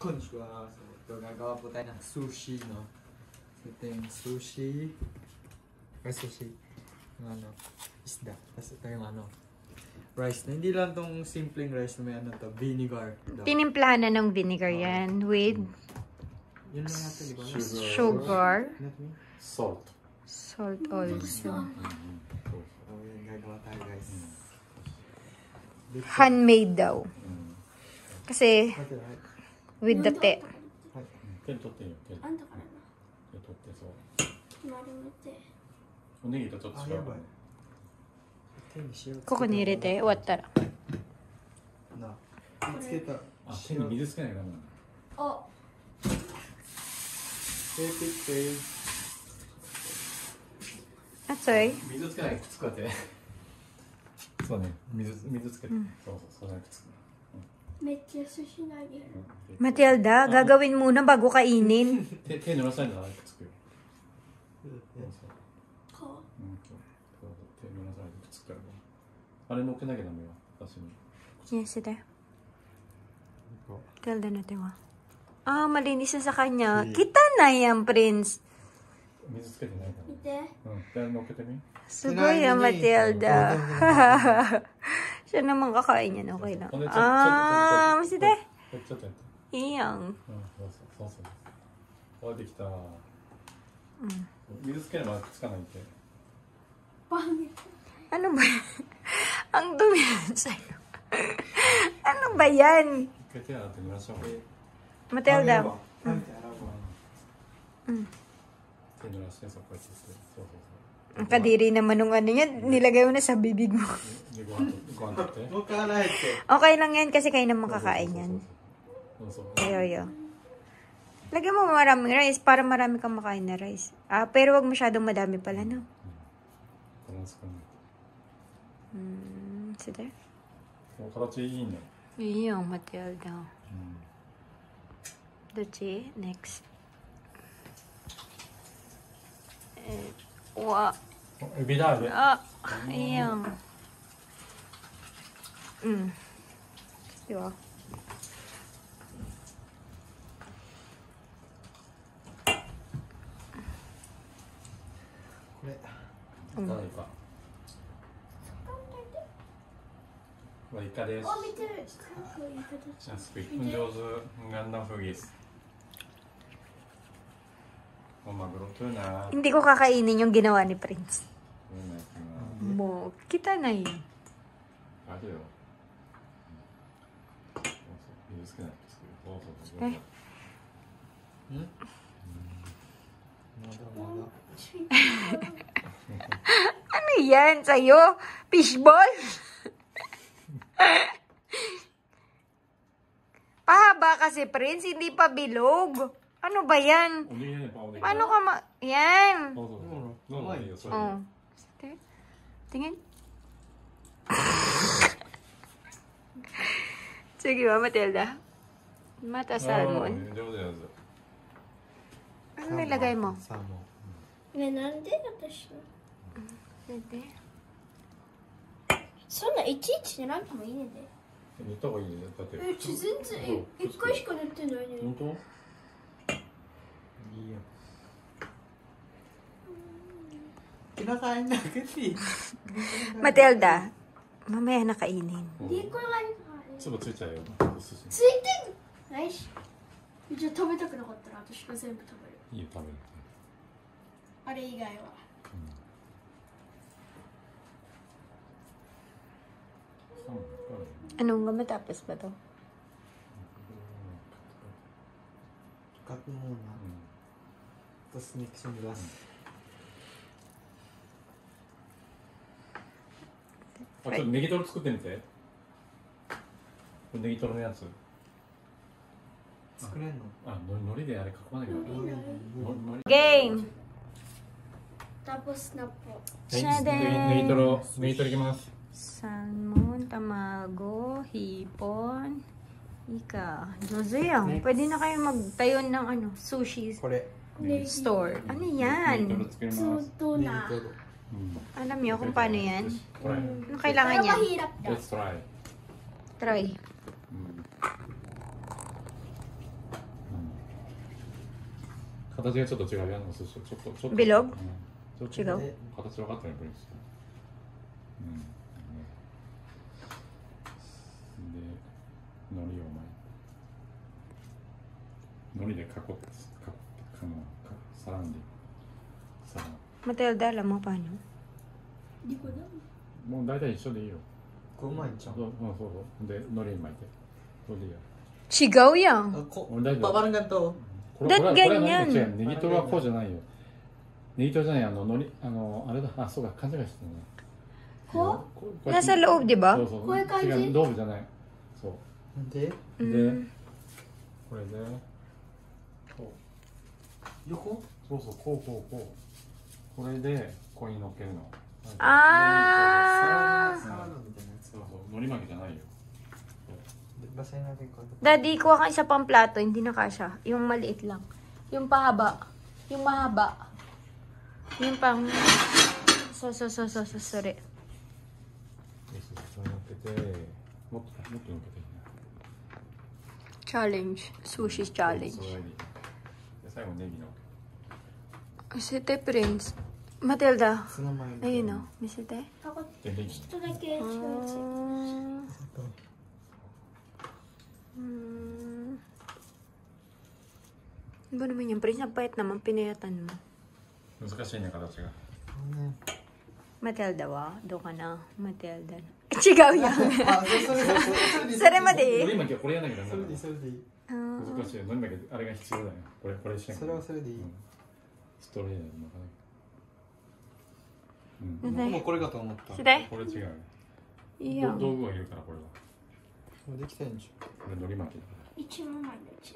Konnichiwa. So, ito, gagawa po tayo ng sushi, no? So, ito yung sushi. Sushi. Yung ano, isda. Tapos ito yung ano, rice. Na, hindi lang tong simpleng rice na may ano to, vinegar. Tinimplahan na ng vinegar yan with yun lang natin, di ba? sugar. Salt. Salt also. So, yun, gagawa tayo, guys. Handmade daw. Kasi, with the te. 手に取っていいよ。手にあんたからな。取ってそう。丸めて。おにぎりとちょっと違うから。手に塩つけたここに入れて終わったら。なあ、つけた。あ、手に水つけないからな。あ、ピッて。あ、それ水つけないくっつくわって。そうね。水つけて。そうそう、それがくっつく。めっちゃ寿司投げる。Matilda, gagawin muna bago kainin. 手濡らさないとくっつくよ。こ手濡らさないとくっつくから。あれ乗っけなきゃダメよ。私に。 Yes, ito. Matilda natin wa. Ah, malinis na sa kanya. Kita na yan, Prince. 水つけてないかう。見て。ら。乗っけてみ。すごいよ, Matilda. Siya naman kakain yan, okay lang. Ah, masite. ちょっとやって。 Iyang. そうそう。できた。水つければくっつかないって。バン。 Ano ba yan? Ang dumi yan sa'yo. Ano ba yan? 一回手洗って濡らした方がいい。 Matilda. 手濡らしてそこやって。そうそうそう。 Ang kadiri naman nung ano yan, nilagay mo na sa bibig mo. でご飯取って。 Okay lang yan kasi kayo naman kakain yan. そうそう。 Ayo. Lagyan mo maraming rice para marami kang makain na rice. Ah, pero wag masyadong madami pala, no? バランスかな。 Sige. 形いいね。 Iyong, Matilda. Dochi, next. Wa. エビだ、エビ。 Ah, iyong. Diba? 이까です。 あ、見てる。すごいいい形。 スピックン上手、ガンダムフギス。おマグロトゥーナ。 Hindi ko kakainin yung ginawa ni Prince. Mo, kita na yun. あるよ。水つけないと作る。そうそうそう。 Ano yan sa'yo? Fishball? Pahaba kasi, Prince, hindi pa bilog. Ano ba yan? Paano ka Yan. Oh. Tingin. Sige ba, Matilda? Mata salmon. Ano nilagay mo? ね、なんで私の。 Pwede. そんないちいち塗らんでもいいねんで。塗った方がいいね。だって。全然一回しか塗ってないね。本当？ Kinakain na agad eh. Matilda, mamaya na kainin. で、これがいいか。粒ついちゃうよ。ついてんないし。じゃあ食べたくなかったら私が全部食べる。いいよ、食べる。あれ以外は。 Anong nga matapos ba to? Cut mo muna. Tapos mix yung glass. ちょっとネギトロ作ってみて。これネギトロのやつ。作れんの？あ、海苔であれ囲まなきゃいけない。 Game! Tapos na po. ネギトロいきます。 Salmon, tamago, hipon, ika. Jozo yan. Pwede na kayo magtayo ng ano, sushi store. Ano yan? とな。 Alam niyo kung paano yan? Ano kailangan niya? Mahirap daw. Let's try. Try. 形がちょっと違うよ、ちょっと。ビログちょっと違う形分かったね、プリンス。で、海苔を海苔で囲ってサランで。Matilda, alam mo paano? Di ko alam. もう大体一緒でいいよ。こうまいじゃん。そうそう。で、海苔巻いて。それでいいよ。Sigaw yan. Parang ganito. That ganyan. 違う、ネギトロはこうじゃないよ。ネギトロじゃない、海苔、あれだ、あ、そうか、勘違いしてたね。こう Nasa loob, di ba? そうそう。こういう感じ違う、道具じゃない。そう。で、で、これで、こう。横そうそう、こう。これで、ここに乗っけるの。Ah. サラダみたいなやつ。そうそう、海苔巻きじゃないよ。 Basahin natin ko. Daddy, kuha ka isa pang plato, hindi na kasha. Yung maliit lang. Yung pahaba. Yung mahaba. Yung pang... sorry. そう乗っけて、もっと乗っけていいな。 Challenge. Sushi challenge. そうで最後ネギの。 Sete, Prince. Matilda. その前に。 Ayun o. Misite. Ako, で、ネギ。 ちょっとだけ違うやつ。 Ano ba naman yan, Prince? Ang payat naman, pinayatan mo. 難しいね、形が。 Matilda wa? Doon ka na. Matilda. Chigaw yan. それまで海苔巻きはこれやんなきゃダメだ。それでいい。難しいよ。海苔巻きあれが必要だよ。これしなきゃ。それはそれでいい。ストレートの中で。僕もこれかと思った。それこれ違うよ。いいよ。道具がいるからこれは。もうできたんでしょ。これ海苔巻きだから。一番前のうち。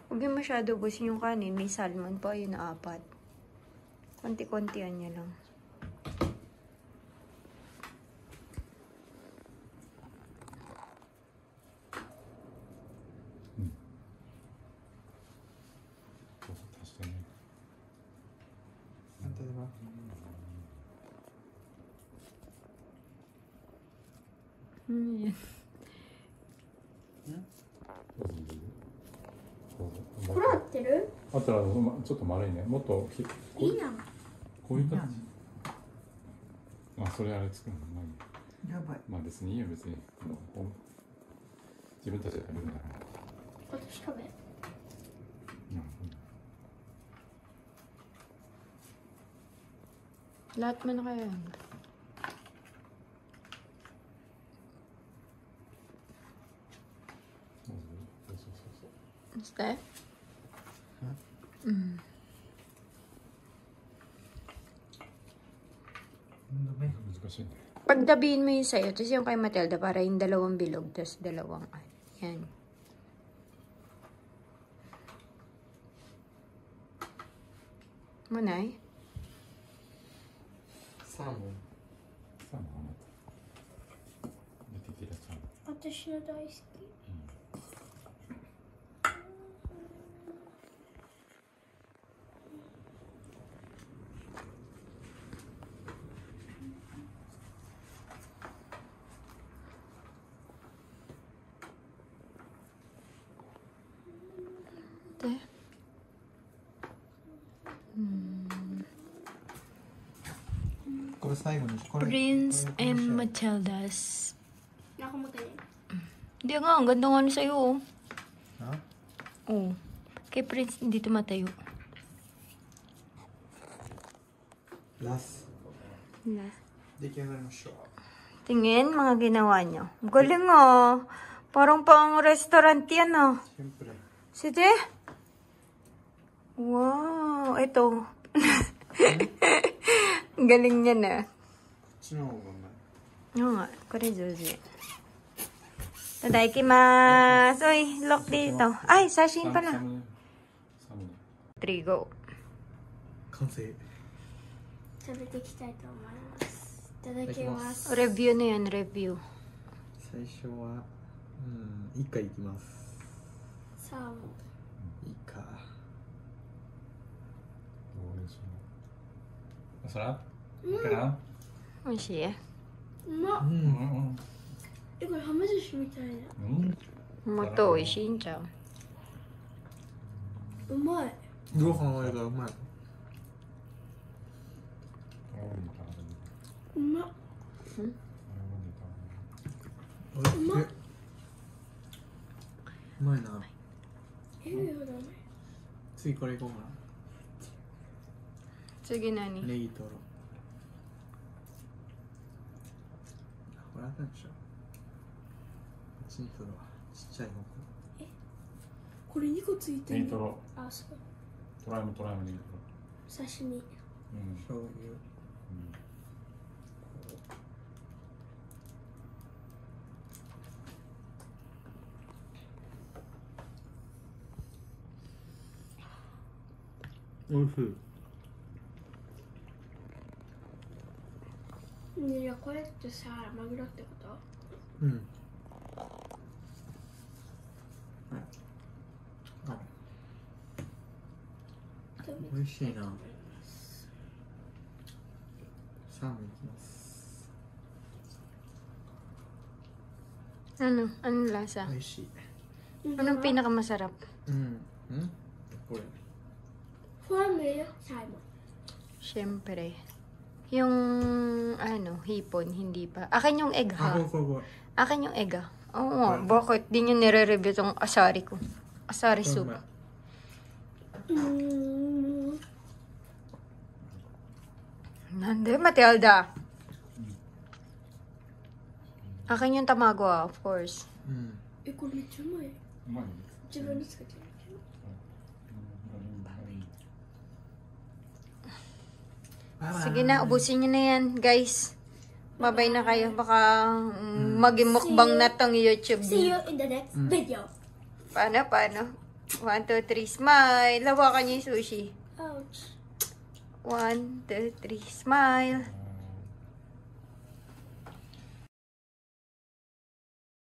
Huwag yung masyado gusin yung kanin. May salmon pa, yun na 4. Konti-kontian niya lang. Ante, diba? Yan. これ合ってる？あったらちょっと丸いね。もっといいな。こういう感じ。まあそれあれ作るのまあいい。やばい。まあ別にいいよ別に。自分たちで食べるんだから。私食べ。Lahat mo na kaya yan. Este?難しいね。 Pagdabihin mo yung sa'yo, tapos yung kay Matilda, para yung dalawang bilog, tapos dalawang, yan. Munay? サーモン。さあもうあなた。出てきたちゃん。私の大好き。 これ最後に。これ Prince and Matilda's. Ako magaling. Hindi nga, ang ganda nga sa'yo, oh. Ha? Oh. Kay Prince, hindi tumatayo. Last. Last. 出来上がりましょう。 Tingin, mga ginawa niyo. Galing, oh. Parang pang restaurant yan, oh. Siyempre. Sige. Wow, ito. Galing niya na. こっちの方がうまい。 Oo nga, kore Joji. Tadaikimasu. Uy, look dito. Ay, sashimi pala. 3, go. 完成。食べていきたいと思います。いただきます。 Review na yan, review. 最初は、イカいきます。サーモン。イカ。そら？かな？ Oishi eh. うまっ。うん。これハム寿司みたいな。もっと美味しいんちゃう？うまい。ご飯がうまい。うまっ。おいしい。うまっ。うまいな。よだね。次これいこうか次な。何？ネギトロ。これあったんでしょ。こっちに取るわ。ちっちゃい方。これ2個ついてる。ネギトロ。あ、そう。トライもネギト刺身。ロ。うん。醤油。おいしい。ねえ、じゃあこれってさ、マグロってこと？うん。美味しいな。サーモンいきます。Ano? Anong lasa? 美味しい。 Anong pinakamasarap? うん。うんこれ。 Formula Simon. Siyempre. Yung, ano, hipon, hindi pa. Akin yung egg, あ、 ha? これ。 Akin yung egg, ha? Oo nga. Bakit? Di nyo nire-review tong asari ko. Asari soup. Nande, Matilda. Akin yung tamago, ha? Of course. うん。え、これめっちゃうまい。うまいね。自分で作ってる。Sige na, ubusin nyo na yan, guys. Babay na kayo. Baka maging mukbang na tong YouTube See you niyo. in the next video. Paano? 1, 2, 3, smile. Lawakan niyo yung sushi. Ouch. 1, 2, 3, smile.